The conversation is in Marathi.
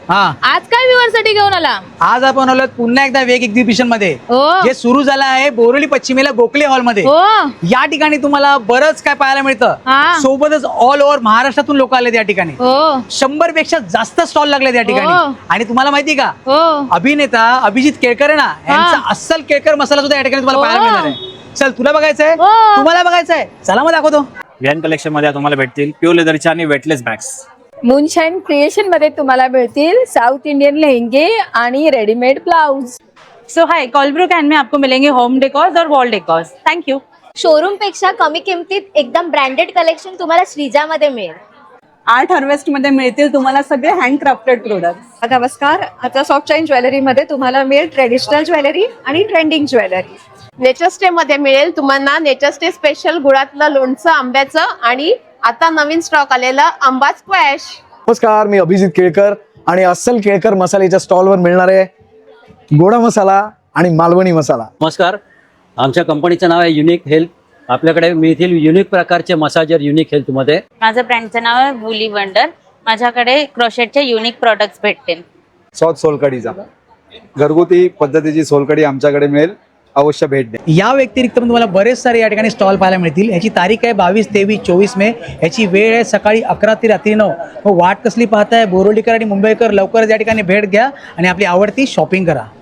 हा आज काय व्ह्यूअर साठी घेऊन आला? आज आपण आलो पुन्हा एकदा वेग एक्झिबिशन मध्ये हो जे सुरू झालं आहे बोरिवली पश्चिमेला गोखले हॉल मध्ये. हो या ठिकाणी तुम्हाला बरंच काय पाहायला मिळतं. हा. सोबतच ऑल ओव्हर महाराष्ट्रातून लोक आले या ठिकाणी. हो 100 पेक्षा जास्त स्टॉल लागले त्या ठिकाणी. हो. आणि तुम्हाला माहिती का हो अभिनेता अभिजित केळकर आहे ना यांचा अस्सल केळकर मसाला सुद्धा या ठिकाणी तुम्हाला हो. पाहायला मिळणार आहे. चल तुला बघायचंय हो. तुम्हाला बघायचंय चला मग दाखवतो. व्हॅन कलेक्शन मध्ये तुम्हाला भेटतील प्युअर लेदरच्या आणि वेटलेस बॅग्स. मूनशाईन क्रिएशन मध्ये तुम्हाला मिळतील साउथ इंडियन लेहंगे आणि रेडीमेड ब्लाउज. सो हाय कॉलब्रू कैन में आपको मिलेंगे होम डेकोर्स और wall decors. Thank you. Showroom पेक्षा कमी किमतीत एकदम ब्रँडेड कलेक्शन तुम्हाला श्रीजामध्ये मिळेल. आर्ट हार्वेस्ट मध्ये मिळतील तुम्हाला सगळे हँडक्राफ्टेड प्रोडक्ट्स. नमस्कार, आता सॉफ्ट चाईन ज्वेलरी मध्ये तुम्हाला मिळेल ट्रेडिशनल ज्वेलरी आणि ट्रेंडिंग ज्वेलरी. नेचर स्टे मध्ये मिळेल तुम्हाला नेचर स्टे स्पेशल गुळातलं लोणचं आंब्याचं आणि आता नवीन स्टॉक आलेला आंबा स्क्वॅश. नमस्कार, मी अभिजित केळकर आणि अस्सल केळकर मसाल्याच्या स्टॉलवर मिळणार आहे गोडा मसाला आणि मालवणी मसाला. नमस्कार, आमच्या कंपनीचं नाव आहे युनिक हेल्थ. आपल्याकडे मिळतील युनिक प्रकारचे मसाजर युनिक हेल्थमध्ये. माझं ब्रँडचं नाव आहे वुली वंडर. माझ्याकडे क्रोशेटचे युनिक प्रोडक्ट्स भेटतील. सॉफ्ट सोलकडीचा घरगुती पद्धतीची सोलकडी आमच्याकडे मिळेल, अवश्य भेट द्या. या व्यतिरिक्त पण तुम्हाला बरेच सारे या ठिकाणी स्टॉल पाहायला मिळतील. याची तारीख आहे 22, 23, 24 मे. याची वेळ आहे सकाळी 11 ते रात्री 9. वाट कसली पाहताय बोरिवलीकर आणि मुंबईकर, लवकरच या ठिकाणी भेट घ्या आणि आपली आवडती शॉपिंग करा.